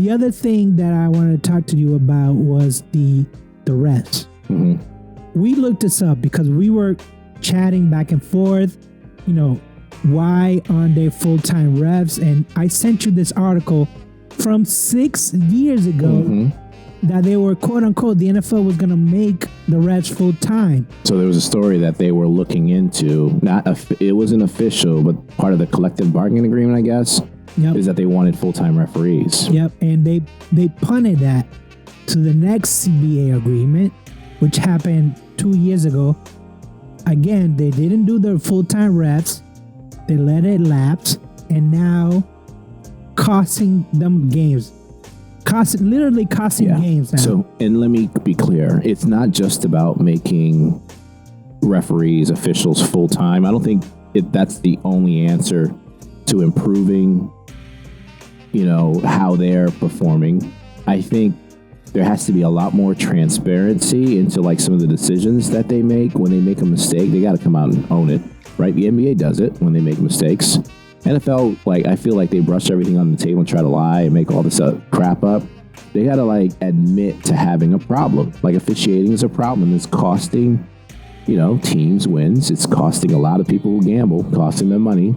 The other thing that I wanted to talk to you about was the refs. Mm-hmm. We looked this up because we were chatting back and forth, why aren't they full-time refs? And I sent you this article from 6 years ago that they were, quote unquote, the NFL was going to make the refs full-time. So there was a story that they were looking into, it wasn't official, but part of the collective bargaining agreement, I guess, is that they wanted full-time referees. Yep, and they punted that to the next CBA agreement, which happened 2 years ago. Again, they didn't do the full-time refs. They let it lapse, and now costing them games. Literally costing games now. So, and let me be clear, it's not just about making referees, officials full-time. I don't think that's the only answer to improving, how they're performing. I think there has to be a lot more transparency into like some of the decisions that they make. When they make a mistake, they got to come out and own it, right? The NBA does it when they make mistakes. NFL, I feel like they brush everything on the table and try to lie and make all this crap up. They got to admit to having a problem. Officiating is a problem. It's costing, teams wins. It's costing a lot of people who gamble, costing them money.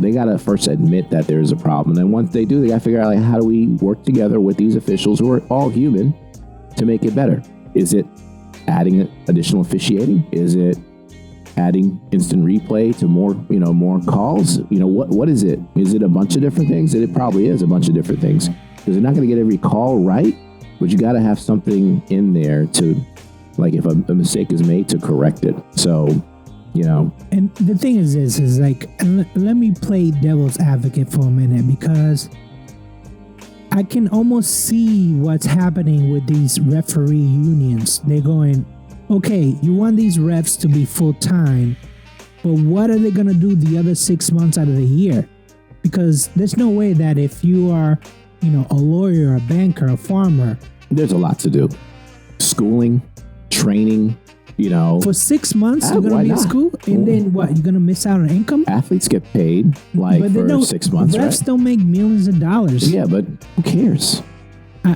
They got to first admit that there's a problem. And once they do, they got to figure out how do we work together with these officials who are all human to make it better? Is it adding additional officiating? Is it adding instant replay to more calls? What is it? Is it a bunch of different things? And it probably is a bunch of different things, because they're not going to get every call right, but you got to have something in there to, if a mistake is made, to correct it. So, And the thing is this, let me play devil's advocate for a minute, because I can almost see what's happening with these referee unions. They're going, okay, you want these refs to be full-time, but what are they going to do the other 6 months out of the year? Because there's no way that if you are, a lawyer, a banker, a farmer. There's a lot to do. Schooling, training, For 6 months, you're going to be in school? And then what? You're going to miss out on income? Athletes get paid, for 6 months, refs right? don't make millions of dollars. Yeah, but who cares?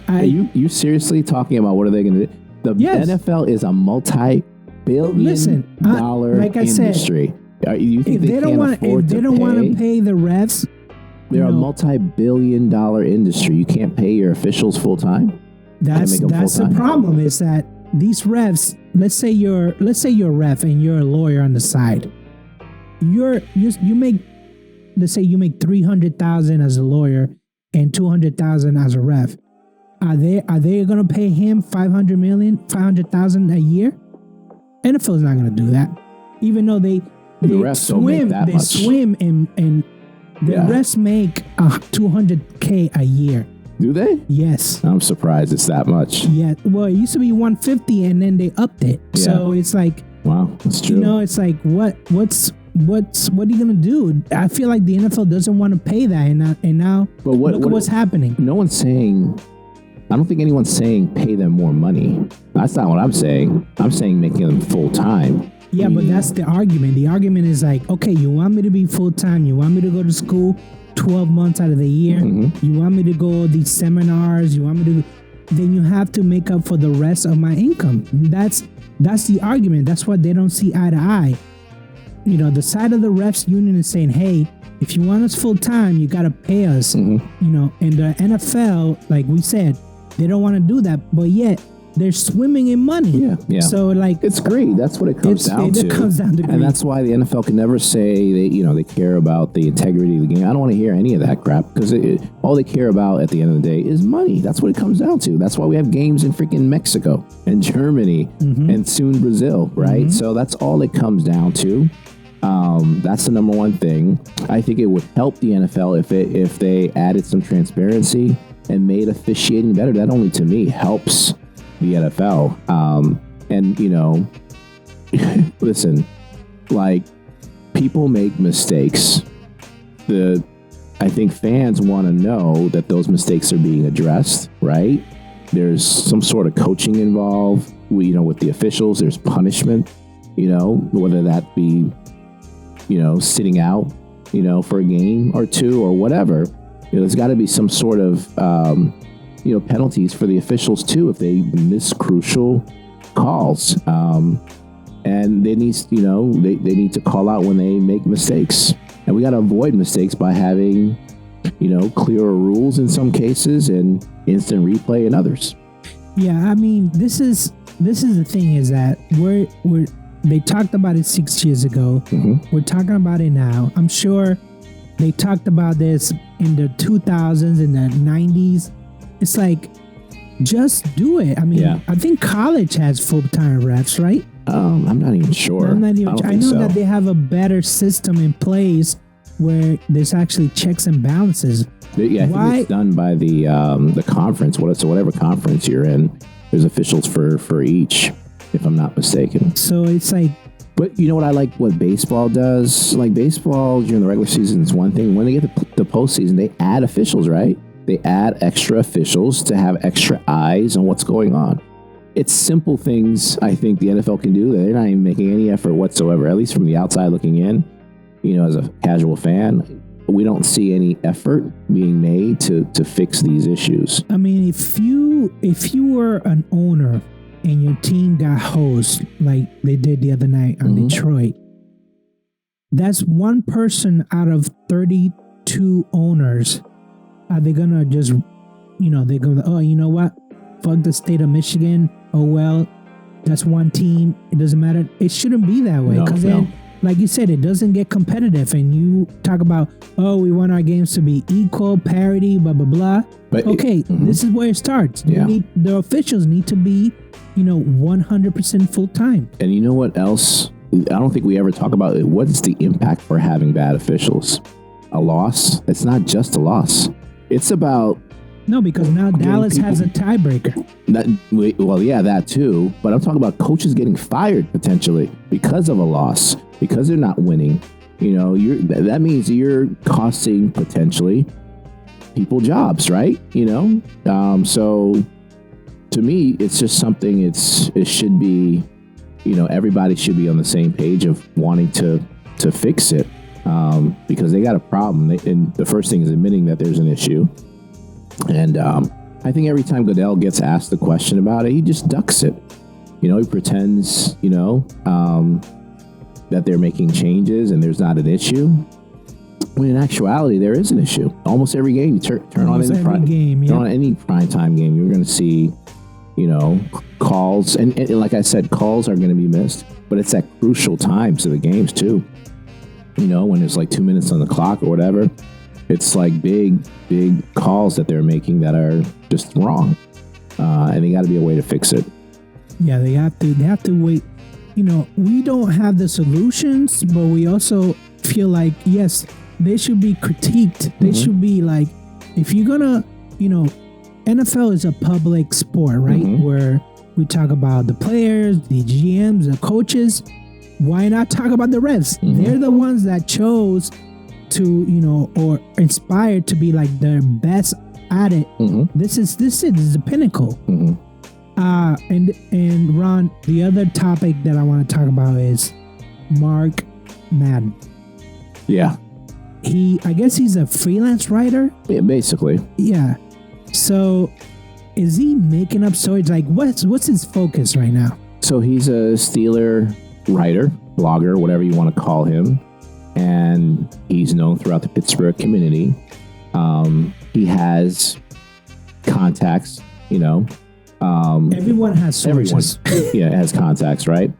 Are you seriously talking about what are they going to do? The NFL is a multi-billion dollar industry. You think they don't want to pay the refs? They're a multi-billion dollar industry. You can't pay your officials full-time? That's the problem, is that these refs, let's say you're a ref and you're a lawyer on the side. You make, let's say you make $300,000 as a lawyer and $200,000 as a ref. Are they going to pay him $500,000 a year? NFL's not going to do that. Even though the refs swim, swim and the refs make $200K a year. Do they? Yes. I'm surprised it's that much. Yeah. Well, it used to be 150 and then they upped it. Yeah. So it's like, wow, that's true. It's like what are you gonna do? I feel like the NFL doesn't want to pay that, and now look at what's happening. No one's saying. I don't think anyone's saying pay them more money. That's not what I'm saying. I'm saying making them full time. Yeah, but that's the argument. The argument is like, okay, you want me to be full time? You want me to go to school 12 months out of the year? Mm-hmm. You want me to go to these seminars? You want me to? Then you have to make up for the rest of my income. That's the argument. That's what they don't see eye to eye. The side of the refs union is saying, hey, if you want us full time, you got to pay us. Mm-hmm. And the NFL, like we said, they don't want to do that, but yet they're swimming in money. Yeah. So it's great. That's what it comes down to. It comes down to greed. And that's why the NFL can never say they care about the integrity of the game. I don't want to hear any of that crap, because all they care about at the end of the day is money. That's what it comes down to. That's why we have games in freaking Mexico and Germany and soon Brazil, right? Mm-hmm. So that's all it comes down to. That's the number one thing. I think it would help the NFL if they added some transparency and made officiating better. That only, to me, helps the NFL. Listen, people make mistakes. I think fans want to know that those mistakes are being addressed, right? There's some sort of coaching involved, with the officials. There's punishment, whether that be, sitting out, for a game or two or whatever. there's got to be some sort of penalties for the officials too if they miss crucial calls. And they need to call out when they make mistakes. And we got to avoid mistakes by having clearer rules in some cases and instant replay in others. Yeah, I mean, this is the thing, is that they talked about it 6 years ago. Mm-hmm. We're talking about it now. I'm sure they talked about this in the 2000s, in the 90s. It's like, just do it. I mean, Yeah. I think college has full-time refs, right? I'm not even sure. I know that they have a better system in place where there's actually checks and balances. Yeah, I think it's done by the conference. So whatever conference you're in, there's officials for each, if I'm not mistaken. So it's like, but you know what I like? What baseball does? Like baseball during the regular season is one thing. When they get the postseason, they add officials, right? They add extra officials to have extra eyes on what's going on. It's simple things I think the NFL can do. They're not even making any effort whatsoever, at least from the outside looking in. As a casual fan, we don't see any effort being made to fix these issues. I mean, if you were an owner and your team got hosed like they did the other night on Mm-hmm. Detroit, that's one person out of 32 owners. Are they gonna just, they're gonna, oh, you know what? Fuck the state of Michigan. Oh, well, that's one team. It doesn't matter. It shouldn't be that way. Because then, like you said, it doesn't get competitive. And you talk about, oh, we want our games to be equal, parity, blah, blah, blah. But this is where it starts. Yeah. The officials need to be, 100% full time. And you know what else? I don't think we ever talk about it. What's the impact for having bad officials? A loss? It's not just a loss. It's about... No, because now Dallas has a tiebreaker. That too. But I'm talking about coaches getting fired potentially because of a loss, because they're not winning. That means you're costing potentially people jobs, right? So to me, it's just something. It should be, everybody should be on the same page of wanting to fix it, because they got a problem. And the first thing is admitting that there's an issue. And I think every time Goodell gets asked the question about it, he just ducks it. He pretends, that they're making changes and there's not an issue. When in actuality, there is an issue. Almost every game, you turn on any primetime game, you're going to see, calls. And like I said, calls are going to be missed. But it's at crucial times of the games, too. When there's like 2 minutes on the clock or whatever. It's like big calls that they're making that are just wrong. And they got to be a way to fix it. Yeah, they have to wait. We don't have the solutions, but we also feel like, yes, they should be critiqued. They should be like, if you're gonna, NFL is a public sport, right? Mm-hmm. Where we talk about the players, the GMs, the coaches. Why not talk about the refs? Mm-hmm. They're the ones that chose to, or inspired to be like their best at it. Mm-hmm. This is the pinnacle. Mm-hmm. And Ron, the other topic that I want to talk about is Mark Madden. Yeah. I guess he's a freelance writer. Yeah, basically. Yeah. So is he making up stories? Like what's his focus right now? So he's a Steeler writer, blogger, whatever you want to call him. And he's known throughout the Pittsburgh community. He has contacts, everyone has sources. Everyone, has contacts, right?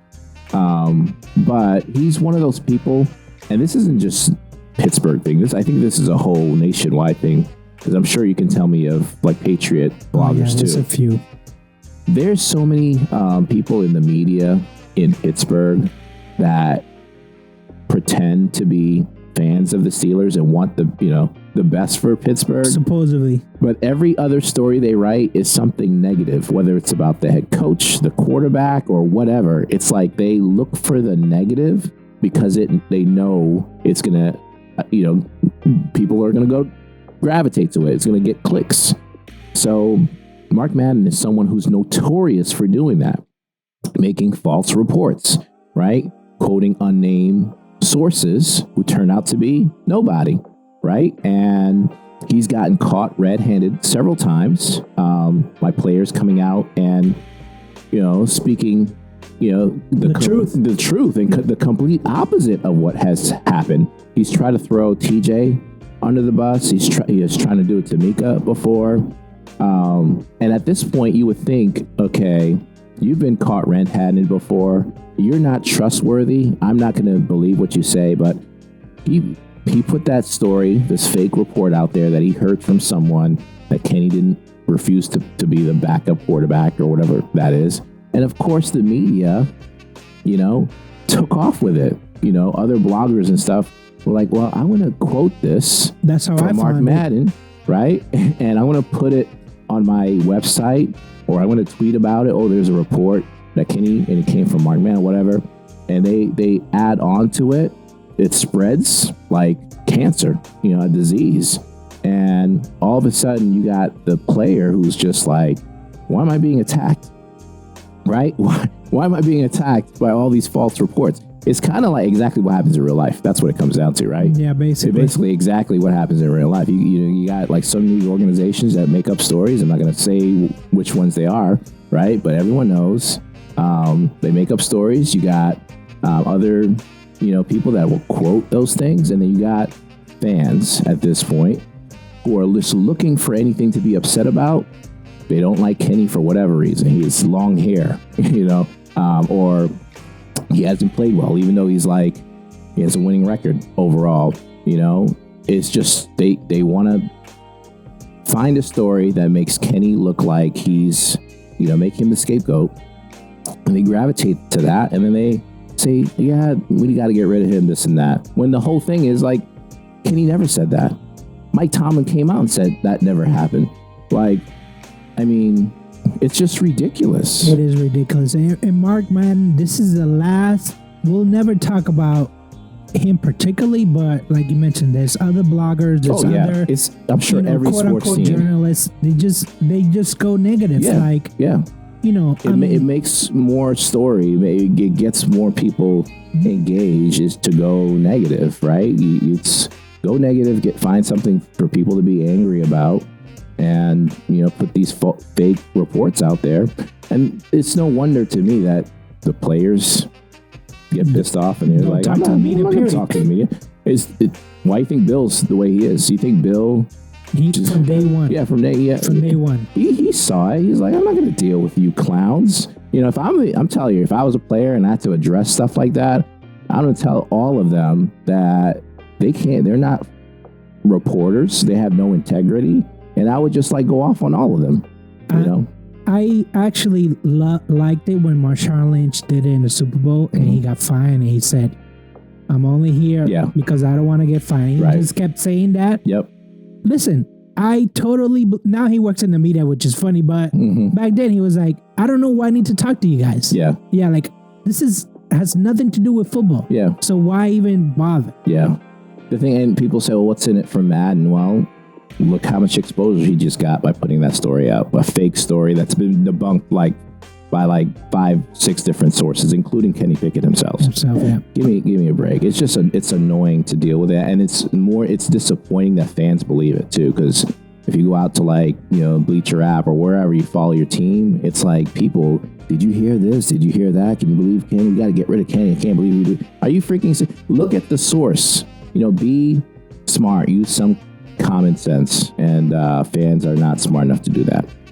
But he's one of those people, and this isn't just Pittsburgh thing. I think this is a whole nationwide thing, because I'm sure you can tell me of like Patriot bloggers there's too. a few. There's so many people in the media in Pittsburgh that pretend to be fans of the Steelers and want the best for Pittsburgh. Supposedly. But every other story they write is something negative, whether it's about the head coach, the quarterback, or whatever. It's like they look for the negative because they know it's going to, people are going to go gravitate to it. It's going to get clicks. So Mark Madden is someone who's notorious for doing that, making false reports, right? Quoting unnamed sources who turn out to be nobody, right? And he's gotten caught red-handed several times by players coming out and, speaking, the truth and the complete opposite of what has happened. He's tried to throw TJ under the bus. He was trying to do it to Mika before. And at this point, you would think, okay, you've been caught red-handed before. You're not trustworthy. I'm not going to believe what you say, but he put that story, this fake report out there that he heard from someone that Kenny didn't refuse to be the backup quarterback or whatever that is. And of course, the media, took off with it. Other bloggers and stuff were like, well, I want to quote this from Mark Madden, right? And I want to put it on my website, or I want to tweet about it. Oh, there's a report that Kenny, and it came from Mark Madden, whatever. And they add on to it. It spreads like cancer, a disease. And all of a sudden you got the player who's just like, why am I being attacked? Right? Why am I being attacked by all these false reports? It's kind of like exactly what happens in real life. That's what it comes down to, right? Yeah, basically. Basically exactly what happens in real life. You got like some news organizations that make up stories. I'm not going to say which ones they are, right? But everyone knows they make up stories. You got other people that will quote those things, and then you got fans at this point who are just looking for anything to be upset about. They don't like Kenny for whatever reason. He has long hair, or he hasn't played well, even though he has a winning record overall. It's just they want to find a story that makes Kenny look like he's, make him the scapegoat, and they gravitate to that, and then they say, yeah, we got to get rid of him, this and that. When the whole thing is like, Kenny never said that. Mike Tomlin came out and said that never happened. It's just ridiculous. It is ridiculous. And Mark Madden, this is the last. We'll never talk about him particularly, but like you mentioned, there's other bloggers. There's other. I'm sure every sports team, journalists. They just go negative. It makes more story. It gets more people engaged. Is to go negative, right? It's go negative. Find something for people to be angry about. And, put these fake reports out there. And it's no wonder to me that the players get pissed off and they're like, I'm not going to talk to the media. Why do you think Bill's the way he is? You think Bill... from day one. Yeah, from day one. He saw it. He's like, I'm not going to deal with you clowns. If I'm telling you, if I was a player and I had to address stuff like that, I'm going to tell all of them that they're not reporters. They have no integrity. And I would just go off on all of them, I actually liked it when Marshawn Lynch did it in the Super Bowl and he got fined and he said, I'm only here because I don't want to get fined. He just kept saying that. Yep. Listen, I totally... Now he works in the media, which is funny, but back then he was like, I don't know why I need to talk to you guys. Yeah. Yeah, this has nothing to do with football. Yeah. So why even bother? Yeah. The thing, and people say, well, what's in it for Madden? Well... Look how much exposure he just got by putting that story out. A fake story that's been debunked by 5-6 different sources, including Kenny Pickett himself. Yeah. Give me a break. It's just it's annoying to deal with that, and it's disappointing that fans believe it too. Because if you go out to Bleacher App or wherever you follow your team, it's like people. Did you hear this? Did you hear that? Can you believe Kenny? We got to get rid of Kenny. I can't believe we do. Are you freaking? Look at the source. Be smart. Use some common sense, and fans are not smart enough to do that.